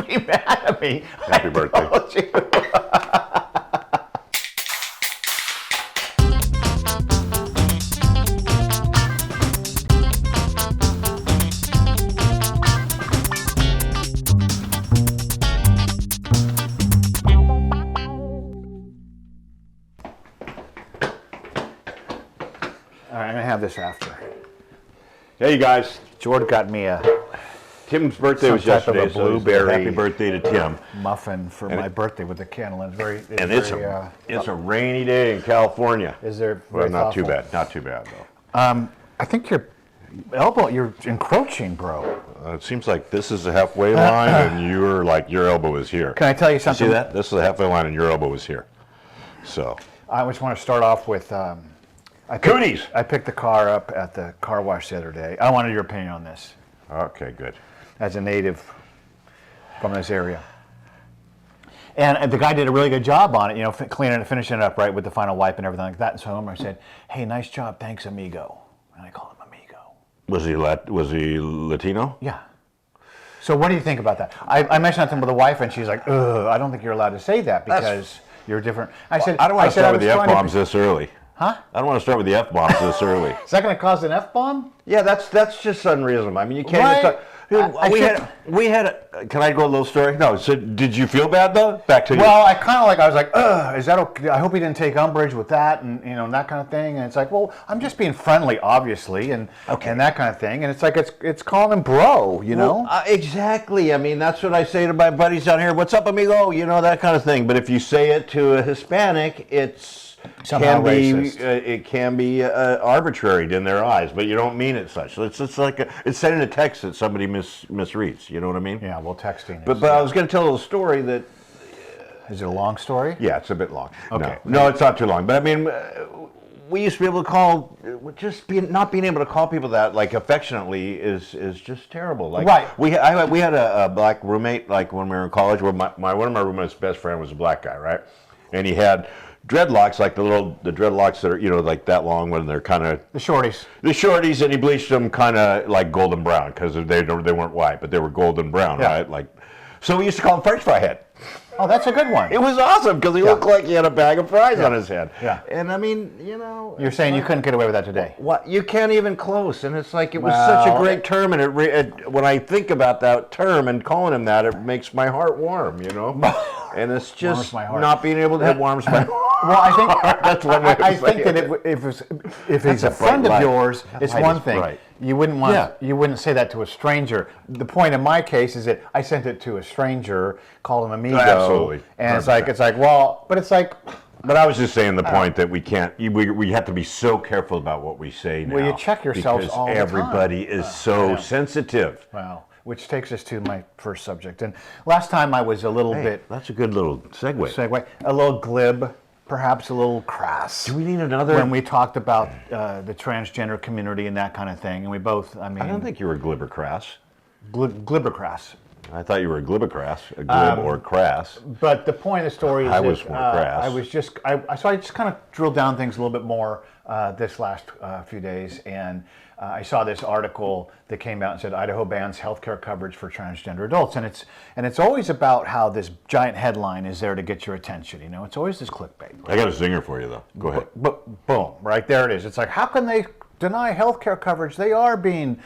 be mad at me. Happy birthday. All right, I'm gonna have this after. Hey, you guys. Jordan got me a Tim's birthday was type of a yesterday, so blueberry happy birthday to Tim. muffin for my birthday with the candle, and It's a rainy day in California. Is there? Well, not too thoughtful? bad. Not too bad though. I think you're encroaching, bro. It seems like this is the halfway line, and you're like your elbow is here. Can I tell you something? See that? This is the halfway line, and your elbow is here. So. I just want to start off with. Cooties! I picked the car up at the car wash the other day. I wanted your opinion on this. Okay, good. As a native from this area. And the guy did a really good job on it, cleaning it, finishing it up right with the final wipe and everything like that. And so I said, hey, nice job, thanks, amigo. And I call him amigo. Was he Latino? Yeah. So what do you think about that? I mentioned that to him with the wife, and she's like, ugh, I don't think you're allowed to say that because you're different. I said, I don't want to start with the F-bombs this early. Huh? I don't want to start with the F-bombs this early. Is that going to cause an F-bomb? Yeah, that's just unreasonable. I mean, you can't even talk. We had can I go a little story? No, so did you feel bad though? Back to you. Well, I was like, ugh, is that okay? I hope he didn't take umbrage with that and that kind of thing. And it's like, well, I'm just being friendly, obviously, and that kind of thing. And it's like it's calling him bro, Well, exactly. I mean, that's what I say to my buddies down here. What's up, amigo? That kind of thing. But if you say it to a Hispanic, somehow racist. It can be arbitrary in their eyes, but you don't mean it such. It's like it's sending a text that somebody misreads. You know what I mean? Yeah, well, texting. But I was going to tell a little story that. Is it a long story? Yeah, it's a bit long. Okay. No, it's not too long. But I mean, we used to be able to call. Not being able to call people that like affectionately is just terrible. Like, right. We had a black roommate like when we were in college. Where one of my roommate's best friend was a black guy, right? And he had dreadlocks, like the dreadlocks that are like that long when they're kind of the shorties, and he bleached them kind of like golden brown because they weren't white, but they were golden brown, right? Like, so we used to call him French fry head. Oh, that's a good one. It was awesome because he looked like he had a bag of fries on his head. Yeah. And I mean, you're saying you couldn't get away with that today? What? You can't even close. And it's like it was such a great term, and when I think about that term and calling him that, it makes my heart warm, And it's just not being able to warms my heart. Well, I think that's one way I think that if he's a friend of yours, it's one thing. Bright. You wouldn't say that to a stranger. The point in my case is that I sent it to a stranger, called him amigo. Absolutely. And it's like, well, but it's like. But I was just saying the point that we can't. We have to be so careful about what we say now. Well, you check yourselves all the time. Because everybody is so sensitive. Wow. Which takes us to my first subject. And last time I was a little bit. That's a good little segue. A little glib. Perhaps a little crass. Do we need another? When we talked about the transgender community and that kind of thing, and we both, I don't think you were glib or crass. Glib or crass. I thought you were a glibocrass, a glib or crass. But the point of the story is I was more crass. So I just kind of drilled down things a little bit more this last few days, and I saw this article that came out and said Idaho bans healthcare coverage for transgender adults, and it's always about how this giant headline is there to get your attention. It's always this clickbait. I got a zinger for you though. Go ahead. Boom! Right there it is. It's like, how can they deny healthcare coverage? They are being,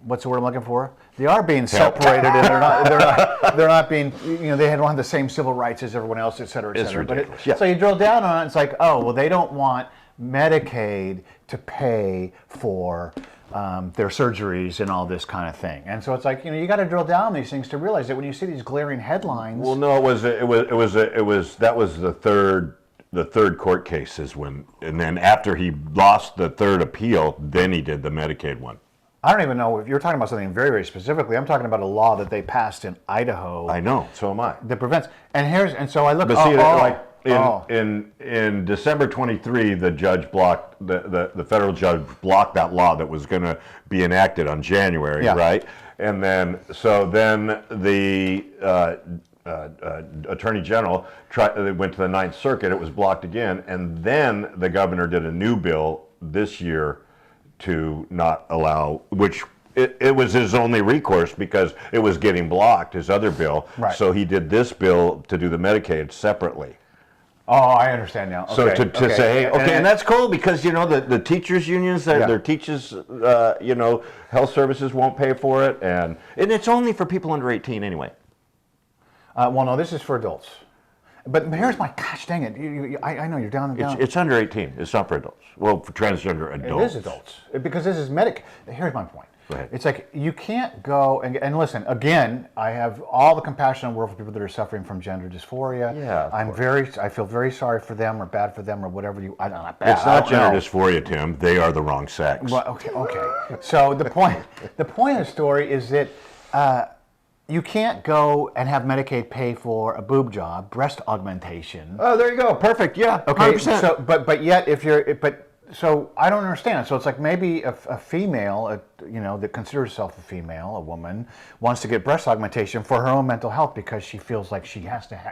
what's the word I'm looking for? They are being separated, and they're not being, they don't have the same civil rights as everyone else, et cetera, et cetera. It's ridiculous. So you drill down on it, it's like, oh, well, they don't want Medicaid to pay for their surgeries and all this kind of thing. And so it's like, you got to drill down on these things to realize that when you see these glaring headlines. Well, no, that was the third court case and then after he lost the third appeal, then he did the Medicaid one. I don't even know if you're talking about something very, very specifically. I'm talking about a law that they passed in Idaho. I know, so am I. That prevents. And so I look. In December 23, the judge blocked the federal judge blocked that law that was going to be enacted on January, right? And then the Attorney General went to the Ninth Circuit. It was blocked again, and then the governor did a new bill this year to not allow, which it was his only recourse because it was getting blocked, his other bill. Right. So he did this bill to do the Medicaid separately. Oh, I understand now. Okay. So to say, hey, okay, and that's cool because, you know, the teachers' unions, their teachers, you know, health services won't pay for it. And it's only for people under 18 anyway. Well, no, this is for adults. But here's my, gosh dang it, I know you're down and down. It's under 18. It's not for adults. Well, for transgender adults. It is adults. Because this is Here's my point. Go ahead. It's like you can't go and listen, again, I have all the compassion in the world for people that are suffering from gender dysphoria. Yeah, I feel very sorry for them or bad for them or whatever not bad. It's not gender dysphoria, Tim. They are the wrong sex. Well, okay. So the point of the story is that you can't go and have Medicaid pay for a boob job, breast augmentation. Oh, there you go. Perfect. Yeah. Okay. 100%. So, but yet, so I don't understand. So it's like maybe a female, you know, that considers herself a female, a woman, wants to get breast augmentation for her own mental health because she feels like she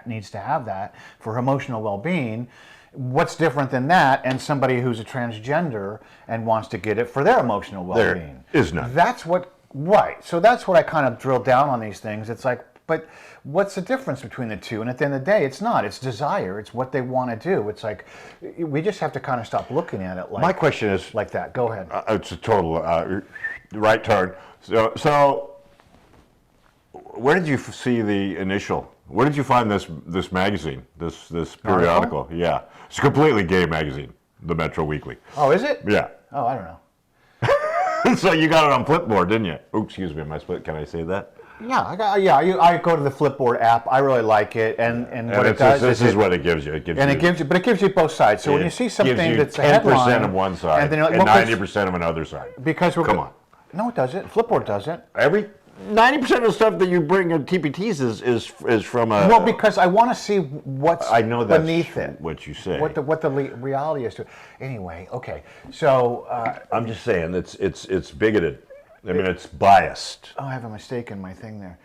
needs to have that for her emotional well-being. What's different than that and somebody who's a transgender and wants to get it for their emotional well-being? There is none. Right. So that's what I kind of drill down on these things. It's like, but what's the difference between the two? And at the end of the day, it's not. It's desire. It's what they want to do. It's like, we just have to kind of stop looking at it like. My question is like that. Go ahead. It's a total right turn. So, where did you see the initial? Where did you find this magazine? This periodical? Yeah, it's a completely gay magazine, the Metro Weekly. Oh, is it? Yeah. Oh, I don't know. So you got it on Flipboard, didn't you? Oops, excuse me. Can I say that? Yeah, I go to the Flipboard app. I really like it, and what it does is what it gives you. It gives you both sides. So when you see something that's a 10% headline, of one side and, then 90% of another side. Because come on, no, it doesn't. Flipboard doesn't. 90% of the stuff that you bring in TPTs is from a. Well, because I want to see what's beneath it. What you say. What the reality is to it. Anyway, okay. So I'm just saying it's bigoted. I mean, it's biased. Oh, I have a mistake in my thing there.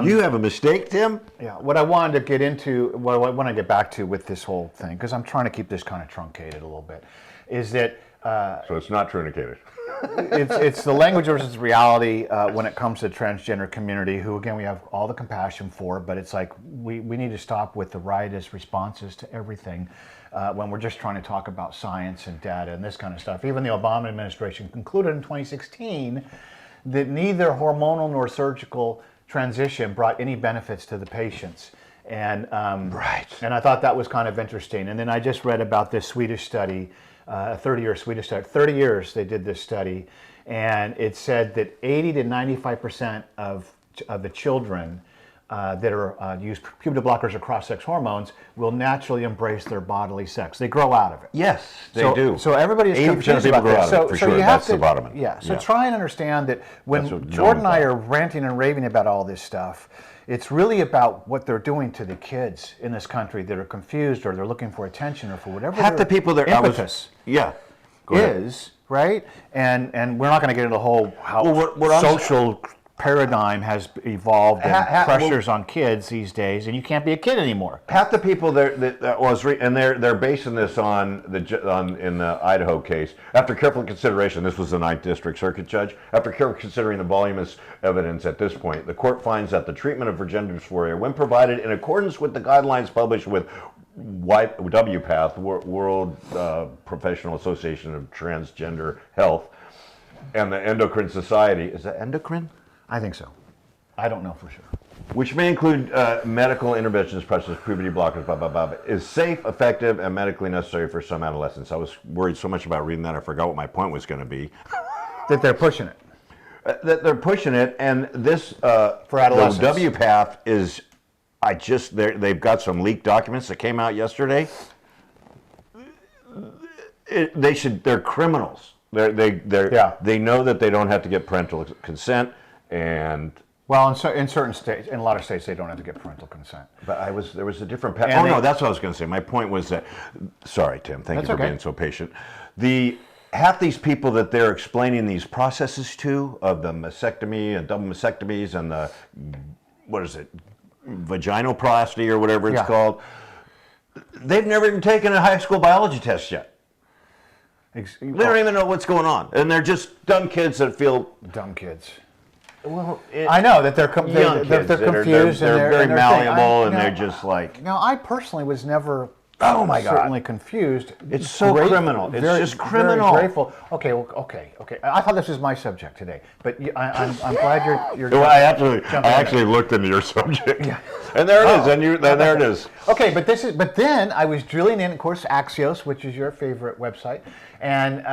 You have a mistake, Tim? Yeah. What I wanted to get into, what I want to get back to with this whole thing, because I'm trying to keep this kind of truncated a little bit, is that. So it's not truncated. It's the language versus reality when it comes to the transgender community, who again we have all the compassion for, but it's like we need to stop with the riotous responses to everything when we're just trying to talk about science and data and this kind of stuff. Even the Obama administration concluded in 2016 that neither hormonal nor surgical transition brought any benefits to the patients. And right. And I thought that was kind of interesting. And then I just read about this Swedish study, a 30-year Swedish study. 30 years they did this study, and it said that 80 to 95% of the children that are use puberty blockers or cross-sex hormones will naturally embrace their bodily sex. They grow out of it. Yes, they do. So everybody is 80% of confused people about grow that. out of it, for sure. That's the bottom of it. Yeah. So try and understand that when That's what Jordan and I no are one ranting and raving about all this stuff, it's really about what they're doing to the kids in this country that are confused or they're looking for attention or for whatever. Half the people that impetus is right, and we're not going to get into the whole how social paradigm has evolved and pressures on kids these days, and you can't be a kid anymore. Half the people they're basing this on in the Idaho case. After careful consideration, this was the 9th District Circuit Judge. After careful considering the voluminous evidence at this point, the court finds that the treatment of gender dysphoria, when provided in accordance with the guidelines published with WPATH, World Professional Association of Transgender Health, and the Endocrine Society, is that endocrine? I think so. I don't know for sure. Which may include medical interventions such as puberty blockers, blah, blah, blah, is safe, effective, and medically necessary for some adolescents. I was worried so much about reading that, I forgot what my point was going to be. That they're pushing it. That they're pushing it, and this, for adolescents. The WPATH is, they've got some leaked documents that came out yesterday. They're criminals. They know that they don't have to get parental consent. And well, in certain states, in a lot of states, they don't have to get parental consent. But there was a different path. Oh no, that's what I was going to say. My point was that. Sorry, Tim. Thank you for being so patient. Half these people that they're explaining these processes to of the mastectomy and double mastectomies and the vaginoplasty or whatever it's called. They've never even taken a high school biology test yet. They don't even know what's going on, and they're just dumb kids that feel dumb kids. Well, I know that they're young kids they're that are- confused. They're and very and malleable, and now, they're just like, Now, I personally was never. Oh my God. Certainly confused. It's so criminal. It's just criminal. Very grateful. Okay, okay. I thought this was my subject today, but I'm glad you're. well, I actually looked into your subject, and there it is, and there it is. Okay, but then I was drilling in, of course, Axios, which is your favorite website, and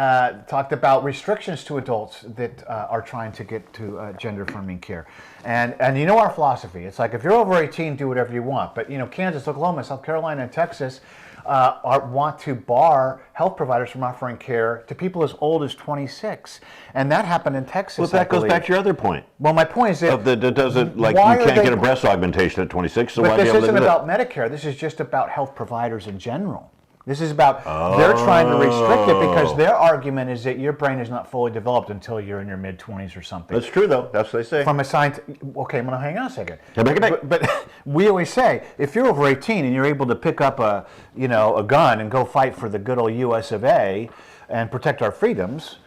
talked about restrictions to adults that are trying to get to gender-affirming care, and you know our philosophy. It's like if you're over 18, do whatever you want. But Kansas, Oklahoma, South Carolina, and Texas want to bar health providers from offering care to people as old as 26, and that happened in Texas. Well, that goes back to your other point. Well, my point is that doesn't like you can't get a breast augmentation at 26. So but why this be able to isn't do about Medicare. This is just about health providers in general. This is about they're trying to restrict it because their argument is that your brain is not fully developed until you're in your mid-20s or something. That's true, though. That's what they say. From a science, okay, I'm gonna hang on a second. Yeah, But we always say if you're over 18 and you're able to pick up a gun and go fight for the good old U.S. of A. and protect our freedoms,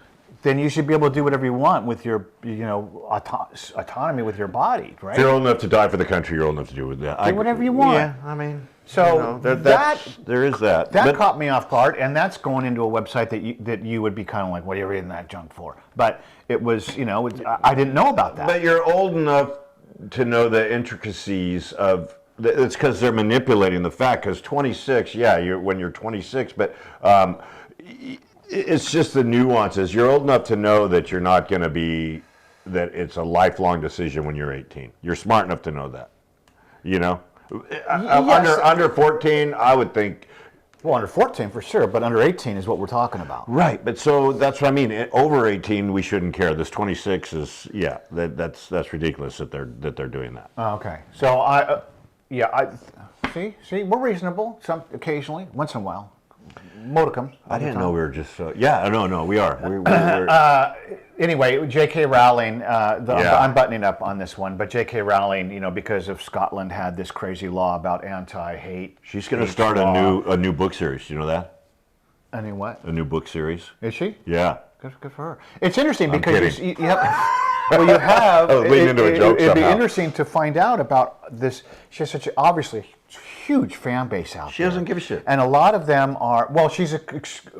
then you should be able to do whatever you want with your autonomy with your body, right? If you're old enough to die for the country, you're old enough to do that. Do whatever you want. Yeah, I mean. So there is that. That caught me off guard, and that's going into a website that you would be kind of like, what are you reading that junk for? But it was, I didn't know about that. But you're old enough to know the intricacies of. It's because they're manipulating the fact. Because 26, when you're 26, but it's just the nuances. You're old enough to know that you're not going to be. That it's a lifelong decision when you're 18. You're smart enough to know that. Yes. Under 14, I would think. Well, under 14 for sure, but under 18 is what we're talking about. Right, but so that's what I mean. Over 18, we shouldn't care. This 26 is, that's ridiculous that they're doing that. Oh, okay, so I see, we're reasonable. Occasionally, once in a while, modicum. I didn't know we were just. No, we are. We're Anyway, J.K. Rowling, I'm buttoning up on this one, but J.K. Rowling, because of Scotland had this crazy law about anti-hate. She's going to start a new book series. You know that? A new what? A new book series. Is she? Yeah. Good for her. It's interesting because kidding. you have. Well, you have. I was leading into a joke It'd be somehow. interesting to find out about this. She has such obviously huge fan base out there. She doesn't give a shit. And a lot of them are. Well, she's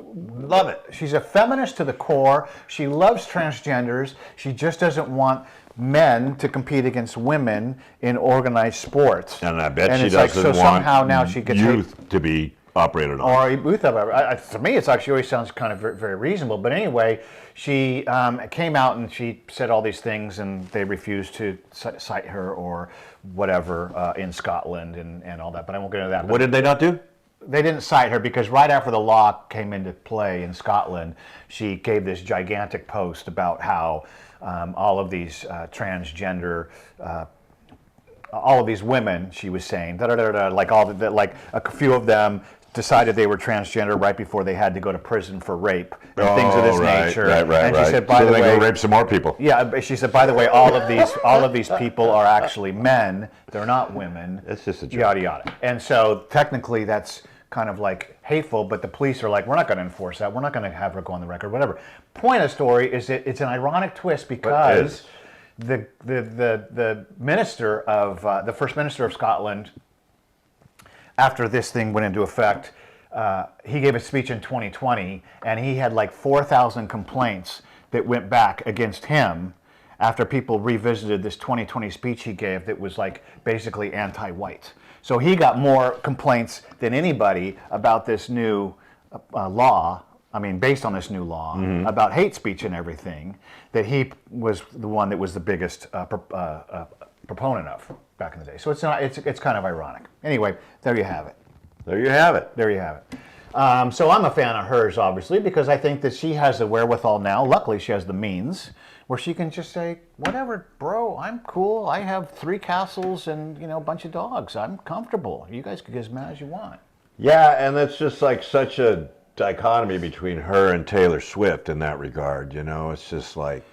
Love it. She's a feminist to the core. She loves transgenders. She just doesn't want men to compete against women in organized sports. And I bet she it's doesn't so want somehow now she gets youth to be operated on. or youth. To me, it's actually always sounds kind of very, very reasonable. But anyway, she came out and she said all these things, and they refused to cite her or whatever in Scotland and all that. But I won't get into that. What did they not do? They didn't cite her because right after the law came into play in Scotland, she gave this gigantic post about how all of these transgender, all of these women, she was saying, like a few of them decided they were transgender right before they had to go to prison for rape and things of this nature. Right. And she said, by so the they way, go rape some more people. Yeah, but she said, by the way, all of these people are actually men. They're not women. It's just a joke. Yada yada. And so technically, that's kind of like hateful. But the police are like, we're not going to enforce that. We're not going to have her go on the record. Whatever. Point of the story is that it's an ironic twist because the minister of the first minister of Scotland, after this thing went into effect, he gave a speech in 2020, and he had like 4,000 complaints that went back against him after people revisited this 2020 speech he gave that was like basically anti-white. So he got more complaints than anybody about this new law. I mean, based on this new law about hate speech and everything, that he was the one that was the biggest proponent of back in the day. So it's not. It's kind of ironic. Anyway, there you have it. There you have it. There you have it. So I'm a fan of hers, obviously, because I think that she has the wherewithal now. Luckily, she has the means where she can just say, whatever, bro, I'm cool. I have 3 castles and a bunch of dogs. I'm comfortable. You guys can get as mad as you want. Yeah, and it's just like such a dichotomy between her and Taylor Swift in that regard. It's just like,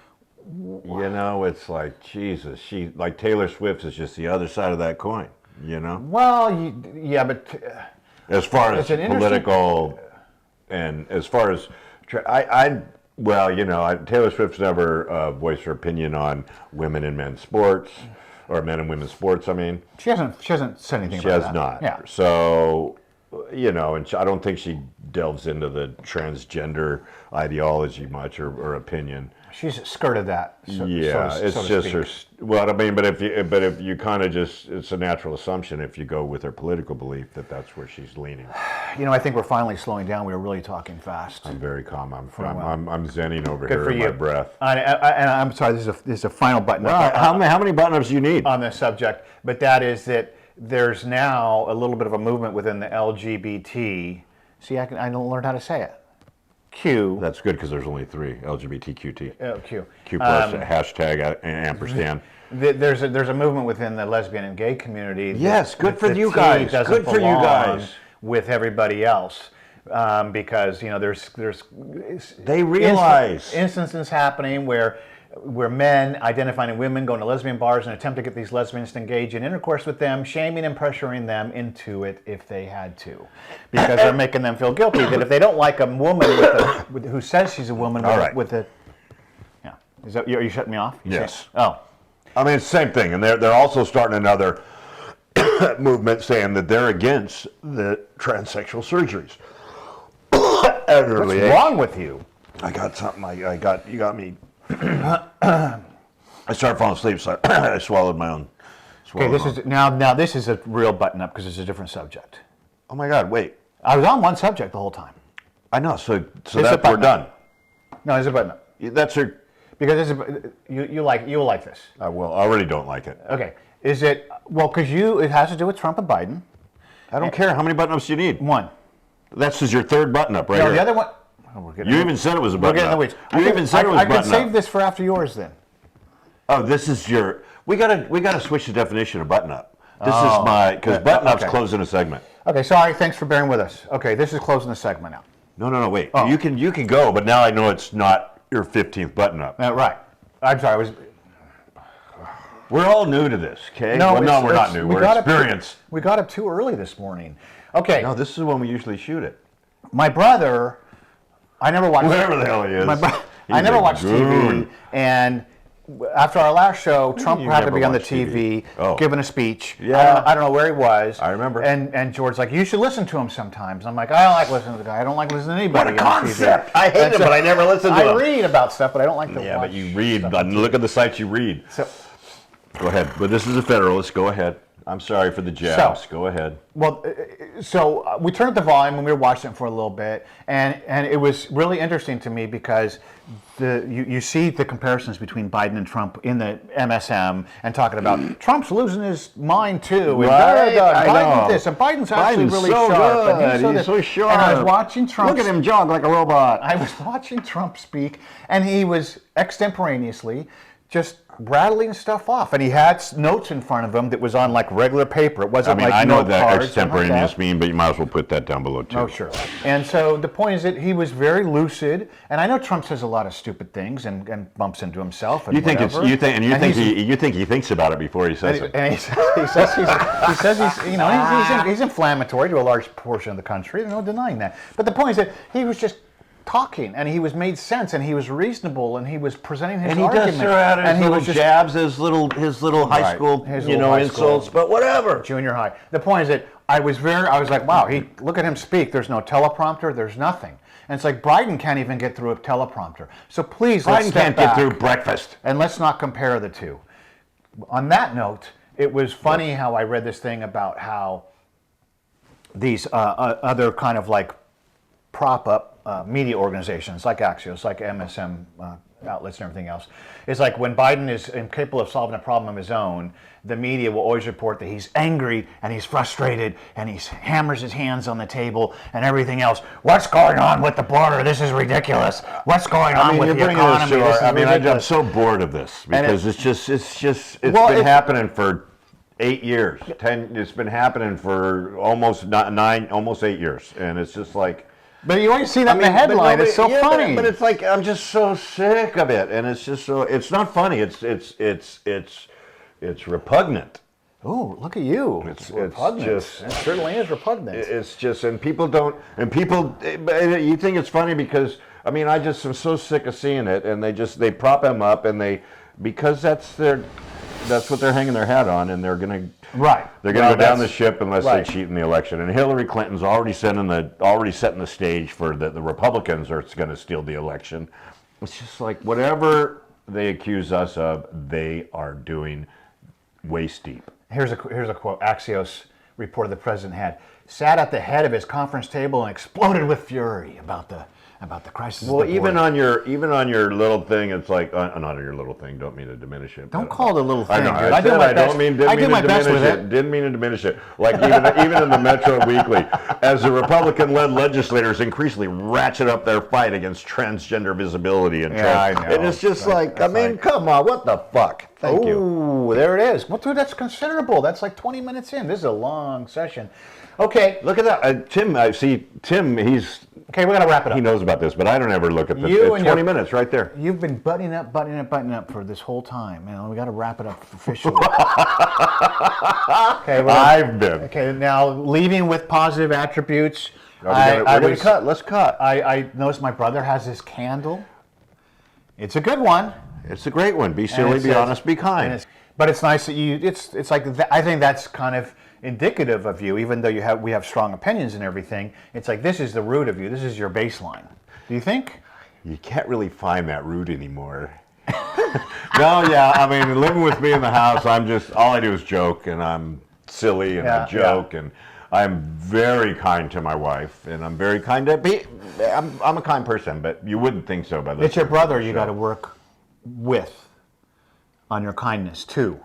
it's like, Jesus, like Taylor Swift is just the other side of that coin, Well, yeah, but as far as political and as far as Well, Taylor Swift's never voiced her opinion on women and men's sports, or men and women's sports. I mean, she hasn't said anything she about has that. not. Yeah. So, and I don't think she delves into the transgender ideology much or opinion. She's skirted that. It's just her. Well, I mean, but if you kind of it's a natural assumption if you go with her political belief that that's where she's leaning. I think we're finally slowing down. We were really talking fast. I'm very calm. I'm zenning over Good here for in you. my breath. And I'm sorry. This is a final button up How many button-ups do you need on this subject? But that is that there's now a little bit of a movement within the LGBT. See, I don't learn how to say it. Q. That's good because there's only 3 LGBTQT. Q. Q plus hashtag ampersand. There's a movement within the lesbian and gay community. Yes, good for you guys. Good for you guys. With everybody else, because there's they realize instances happening where men identifying women going to lesbian bars and attempt to get these lesbians to engage in intercourse with them, shaming and pressuring them into it if they had to, because they're making them feel guilty that if they don't like a woman who says she's a woman with a yeah, is that are you shutting me off? Yes. Oh, I mean it's the same thing, and they're also starting another movement saying that they're against the transsexual surgeries. What's wrong with you? I got something. You got me. I started falling asleep, so I swallowed my own. Okay, this is a real button up because it's a different subject. Oh my God! Wait, I was on one subject the whole time. I know. So that we're done. No, it's a button up. That's her. Because you will like this. I already don't like it. Okay, is it because it has to do with Trump and Biden. I don't care. How many button-ups do you need? One. This is your 3rd button-up right here. The other one. You even said it was a button-up. You even said it was a button-up. I can save this for after yours then. Oh, this is your. We gotta switch the definition of button-up. This is because button-ups closing a segment. Okay, sorry. Thanks for bearing with us. Okay, this is closing the segment now. No, wait. Oh. You can go, but now I know it's not your 15th button-up. Right. I'm sorry. We're all new to this, okay? No, we're not new. We're experienced. We got up too early this morning. Okay. No, this is when we usually shoot it. My brother, I never watched. Whatever the hell he is. I never watched TV, and after our last show, Trump had to be on the TV giving a speech. Yeah. I don't know where he was. I remember. And George's like, you should listen to him sometimes. I'm like, I don't like listening to the guy. I don't like listening to anybody. What a concept! I hate him, but I never listen to him. I read about stuff, but I don't like to watch. Yeah, but you read. Look at the sites you read. So, go ahead. But this is a Federalist. Go ahead. I'm sorry for the jabs. Go ahead. Well, so we turned up the volume and we were watching it for a little bit, and it was really interesting to me because you see the comparisons between Biden and Trump in the MSM and talking about Trump's losing his mind too, and Biden this, and Biden's actually really so sharp. Good. And he's so sharp. And I was watching Trump. Look at him jog like a robot. I was watching Trump speak, and he was extemporaneously just rattling stuff off, and he had notes in front of him that was on like regular paper. It wasn't I know that cards, extemporaneous mean, but you might as well put that down below too. Oh, sure. And so the point is that he was very lucid, and I know Trump says a lot of stupid things and bumps into himself. And you think he thinks about it before he says it. And he says he's inflammatory to a large portion of the country. There's no denying that. But the point is that he was just talking, and he made sense, and he was reasonable, and he was presenting his argument. And he does throw out his little jabs, his little high school, insults, but whatever. Junior high. The point is that I was like, wow, look at him speak. There's no teleprompter. There's nothing. And it's like Biden can't even get through a teleprompter. So please, Biden can't get through breakfast. And let's not compare the two. On that note, it was funny how I read this thing about how these other kind of like prop up media organizations like Axios, like MSM outlets and everything else. It's like when Biden is incapable of solving a problem of his own, the media will always report that he's angry and he's frustrated and he hammers his hands on the table and everything else. What's going on with the border? This is ridiculous. What's going on with the economy? I'm so bored of this because it's been happening for 8 years. It's been happening for almost 8 years, and it's just like. But you always see that in the headline. It's so funny. But it's like I'm just so sick of it, and it's just so. It's not funny. It's repugnant. Oh, look at you! It's repugnant. It certainly is repugnant. It's just, and people don't, and people. You think it's funny because I mean, I just am so sick of seeing it, and they prop him up, and because that's what they're hanging their hat on, and they're gonna go down the ship unless they cheat in the election. And Hillary Clinton's already setting the stage for the Republicans are going to steal the election. It's just like whatever they accuse us of, they are doing waist deep. Here's a quote. Axios reported the president had sat at the head of his conference table and exploded with fury about the crisis. Well, even on your little thing, it's like not on your little thing. Don't mean to diminish it. Don't call it a little thing. I know. Dude. I don't mean to diminish it. Didn't mean to diminish it. Like even in the Metro Weekly, as the Republican-led legislators increasingly ratchet up their fight against transgender visibility and I know. And it's just come on, what the fuck? Thank you. Oh, there it is. Well, dude, that's considerable. That's like 20 minutes in. This is a long session. Okay. Look at that. Tim, I see Tim, he's... Okay, we got to wrap it up. He knows about this, but I don't ever look at the 20 minutes right there. You've been buttoning up for this whole time. Man, we got to wrap it up officially. Okay, I've been. Okay, now leaving with positive attributes. We're going to cut. Let's cut. I noticed my brother has this candle. It's a good one. It's a great one. Be silly, be honest, be kind. But it's nice that it's like, I think that's kind of indicative of you, even though we have strong opinions and everything. It's like, this is the root of you. This is your baseline. Do you think? You can't really find that root anymore. No, yeah, I mean, living with me in the house, all I do is joke, and I'm silly, and I joke, and I'm very kind to my wife, and I'm very kind to I'm a kind person, but you wouldn't think so by listening. It's your brother you got to work with on your kindness, too.